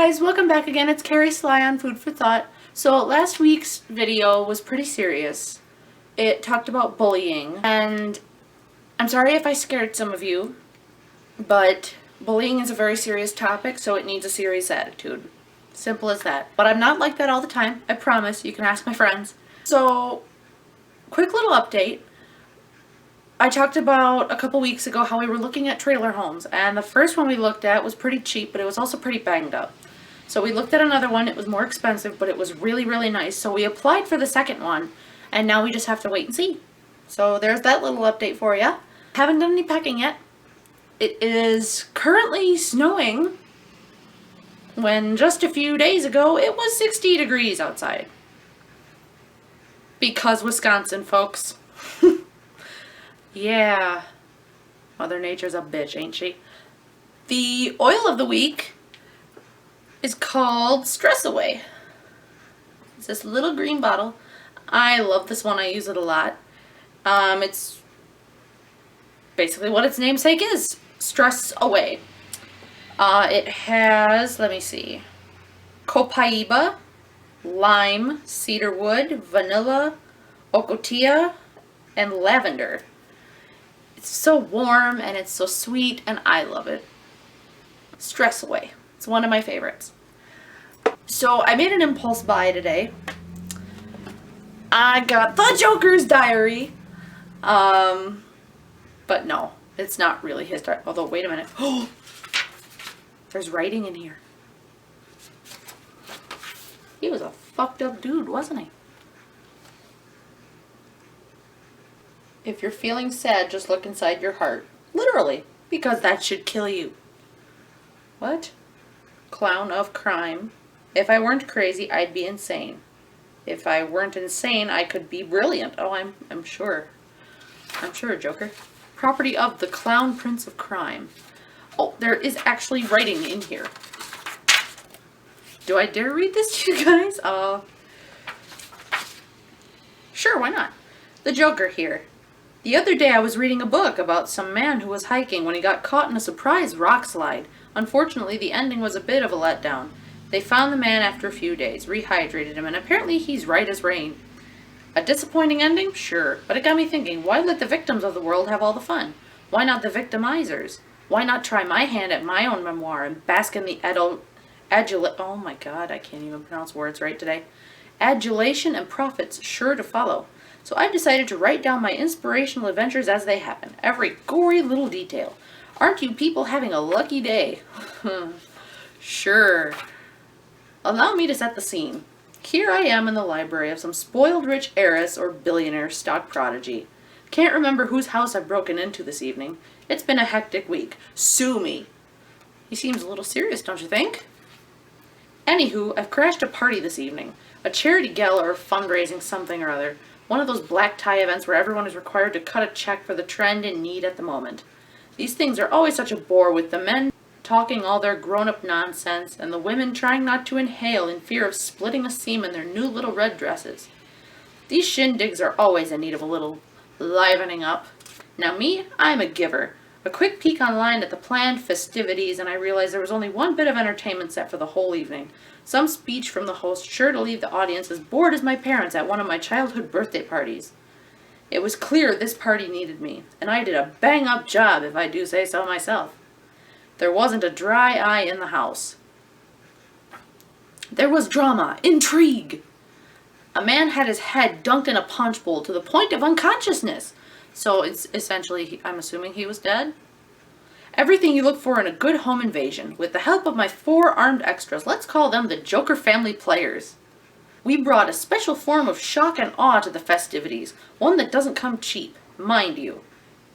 guys, welcome back again. It's Cari Sly on Food for Thought. So last week's video was pretty serious. It talked about bullying, and I'm sorry if I scared some of you, but bullying is a very serious topic, so it needs a serious attitude. Simple as that. But I'm not like that all the time. I promise. You can ask my friends. So, quick little update. I talked about a couple weeks ago how we were looking at trailer homes, and the first one we looked at was pretty cheap, but it was also pretty banged up. So we looked at another one. It was more expensive, but it was really, really nice. So we applied for the second one, and now we just have to wait and see. So there's that little update for you. Haven't done any packing yet. It is currently snowing when just a few days ago it was 60 degrees outside. Because Wisconsin, folks. Yeah, Mother Nature's a bitch, ain't she? The oil of the week is called Stress Away. It's this little green bottle. I love this one. I use it a lot. It's basically what its namesake is, Stress Away. It has, let me see, copaiba, lime, cedarwood, vanilla, ocotillo, and lavender. It's so warm and it's so sweet and I love it. Stress Away. It's one of my favorites. So I made an impulse buy today. I got the Joker's diary. But no, it's not really his diary. Although, wait a minute. Oh, there's writing in here. He was a fucked up dude, wasn't he? If you're feeling sad, just look inside your heart. Literally. Because that should kill you. What? Clown of crime. If I weren't crazy, I'd be insane. If I weren't insane, I could be brilliant. Oh, I'm sure. I'm sure, Joker. Property of the Clown Prince of Crime. Oh, there is actually writing in here. Do I dare read this to you guys? Sure, why not? The Joker here. The other day I was reading a book about some man who was hiking when he got caught in a surprise rock slide. Unfortunately, the ending was a bit of a letdown. They found the man after a few days, rehydrated him, and apparently he's right as rain. A disappointing ending? Sure. But it got me thinking, why let the victims of the world have all the fun? Why not the victimizers? Why not try my hand at my own memoir and bask in the oh my god, I can't even pronounce words right today. Adulation and profits sure to follow. So I've decided to write down my inspirational adventures as they happen, every gory little detail. Aren't you people having a lucky day? Sure. Allow me to set the scene. Here I am in the library of some spoiled rich heiress or billionaire stock prodigy. Can't remember whose house I've broken into this evening. It's been a hectic week. Sue me. He seems a little serious, don't you think? Anywho, I've crashed a party this evening. A charity gala or fundraising something or other. One of those black tie events where everyone is required to cut a check for the trend in need at the moment. These things are always such a bore, with the men talking all their grown-up nonsense and the women trying not to inhale in fear of splitting a seam in their new little red dresses. These shindigs are always in need of a little livening up. Now me, I'm a giver. A quick peek online at the planned festivities and I realized there was only one bit of entertainment set for the whole evening. Some speech from the host sure to leave the audience as bored as my parents at one of my childhood birthday parties. It was clear this party needed me, and I did a bang-up job if I do say so myself. There wasn't a dry eye in the house. There was drama, intrigue. A man had his head dunked in a punch bowl to the point of unconsciousness. So it's essentially, I'm assuming he was dead? Everything you look for in a good home invasion. With the help of my 4 armed extras, let's call them the Joker family players. We brought a special form of shock and awe to the festivities, one that doesn't come cheap, mind you.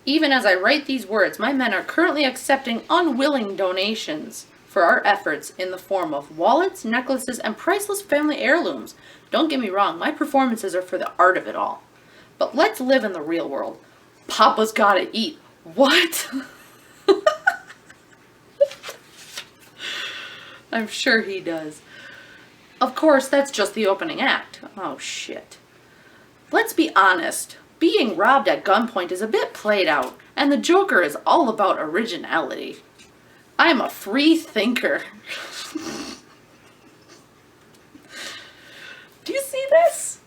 Even as I write these words, my men are currently accepting unwilling donations for our efforts in the form of wallets, necklaces, and priceless family heirlooms. Don't get me wrong, my performances are for the art of it all. But let's live in the real world. Papa's gotta eat. What? I'm sure he does. Of course, that's just the opening act. Oh, shit. Let's be honest. Being robbed at gunpoint is a bit played out, and the Joker is all about originality. I'm a free thinker. Do you see this?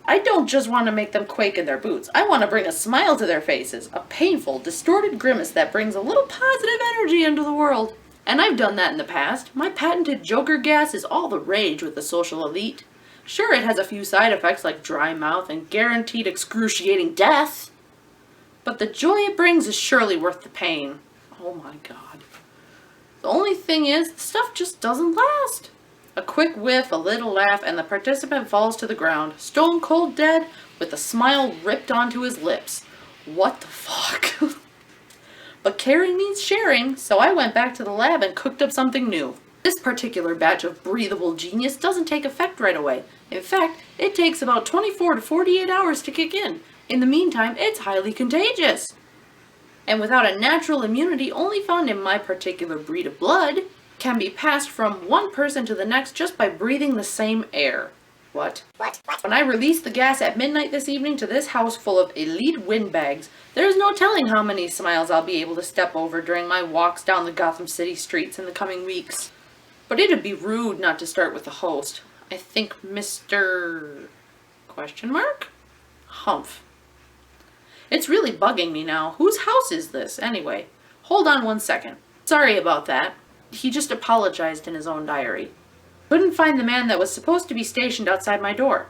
I don't just want to make them quake in their boots. I want to bring a smile to their faces. A painful, distorted grimace that brings a little positive energy into the world. And I've done that in the past. My patented Joker gas is all the rage with the social elite. Sure, it has a few side effects like dry mouth and guaranteed excruciating death. But the joy it brings is surely worth the pain. Oh my god. The only thing is, the stuff just doesn't last. A quick whiff, a little laugh, and the participant falls to the ground, stone cold dead, with a smile ripped onto his lips. What the fuck? But caring means sharing, so I went back to the lab and cooked up something new. This particular batch of breathable genius doesn't take effect right away. In fact, it takes about 24 to 48 hours to kick in. In the meantime, it's highly contagious. And without a natural immunity only found in my particular breed of blood, can be passed from one person to the next just by breathing the same air. What? When I released the gas at midnight this evening to this house full of elite windbags, there's no telling how many smiles I'll be able to step over during my walks down the Gotham City streets in the coming weeks. But it'd be rude not to start with the host. I think Mr... Humph. It's really bugging me now. Whose house is this, anyway? Hold on one second. Sorry about that. He just apologized in his own diary. Couldn't find the man that was supposed to be stationed outside my door.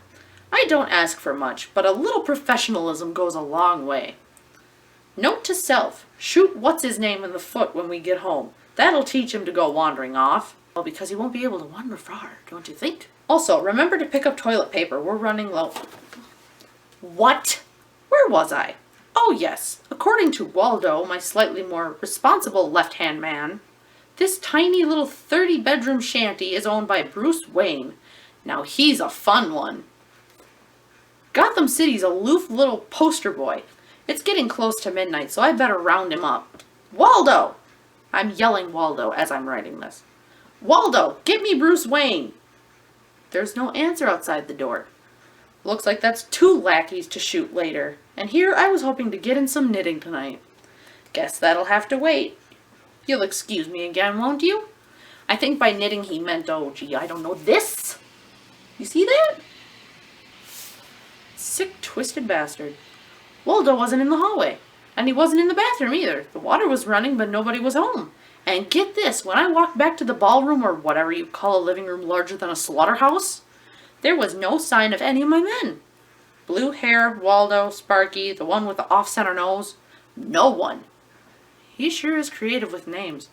I don't ask for much, but a little professionalism goes a long way. Note to self, shoot what's-his-name in the foot when we get home. That'll teach him to go wandering off. Well, because he won't be able to wander far, don't you think? Also, remember to pick up toilet paper. We're running low. What? Where was I? Oh yes, according to Waldo, my slightly more responsible left-hand man, this tiny little 30-bedroom shanty is owned by Bruce Wayne. Now he's a fun one. Gotham City's aloof little poster boy. It's getting close to midnight, so I better round him up. Waldo! I'm yelling Waldo as I'm writing this. Waldo, get me Bruce Wayne! There's no answer outside the door. Looks like that's 2 lackeys to shoot later. And here I was hoping to get in some knitting tonight. Guess that'll have to wait. You'll excuse me again, won't you? I think by knitting he meant, oh gee, I don't know, this. You see that? Sick, twisted bastard. Waldo wasn't in the hallway. And he wasn't in the bathroom either. The water was running, but nobody was home. And get this, when I walked back to the ballroom, or whatever you call a living room larger than a slaughterhouse, there was no sign of any of my men. Blue hair, Waldo, Sparky, the one with the off-center nose. No one. He sure is creative with names.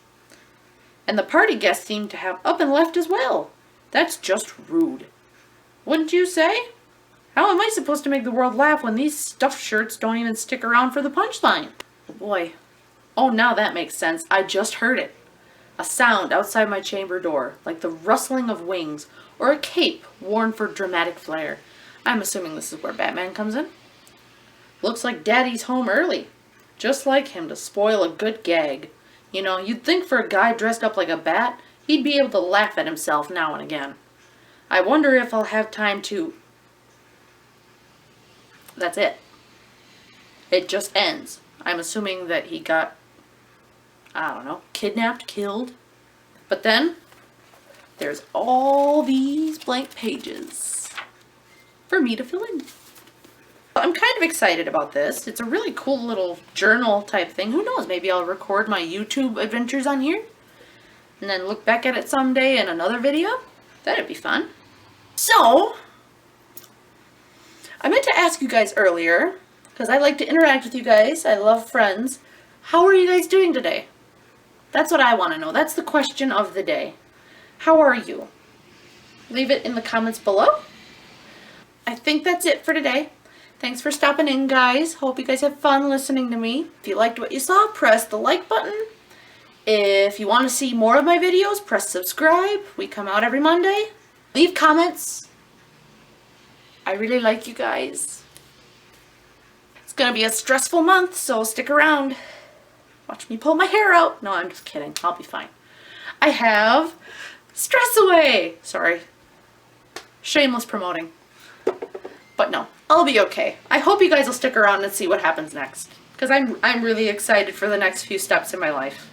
And the party guests seem to have up and left as well. That's just rude. Wouldn't you say? How am I supposed to make the world laugh when these stuffed shirts don't even stick around for the punchline? Oh boy. Oh, now that makes sense. I just heard it. A sound outside my chamber door, like the rustling of wings, or a cape worn for dramatic flair. I'm assuming this is where Batman comes in. Looks like Daddy's home early. Just like him to spoil a good gag. You know, you'd think for a guy dressed up like a bat, he'd be able to laugh at himself now and again. I wonder if I'll have time to... That's it. It just ends. I'm assuming that he got, I don't know, kidnapped, killed. But then, there's all these blank pages for me to fill in. I'm kind of excited about this. It's a really cool little journal type thing. Who knows, maybe I'll record my YouTube adventures on here and then look back at it someday in another video. That'd be fun. So, I meant to ask you guys earlier, because I like to interact with you guys. I love friends. How are you guys doing today? That's what I want to know. That's the question of the day. How are you? Leave it in the comments below. I think that's it for today. Thanks for stopping in, guys. Hope you guys have fun listening to me. If you liked what you saw, press the like button. If you want to see more of my videos, press subscribe. We come out every Monday. Leave comments. I really like you guys. It's gonna be a stressful month, so stick around. Watch me pull my hair out. No, I'm just kidding. I'll be fine. I have Stress Away. Sorry. Shameless promoting. But no, I'll be okay. I hope you guys will stick around and see what happens next. Because I'm really excited for the next few steps in my life.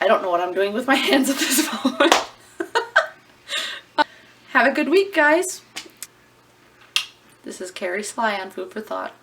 I don't know what I'm doing with my hands at this moment. Have a good week, guys. This is Cari Sly on Food for Thought.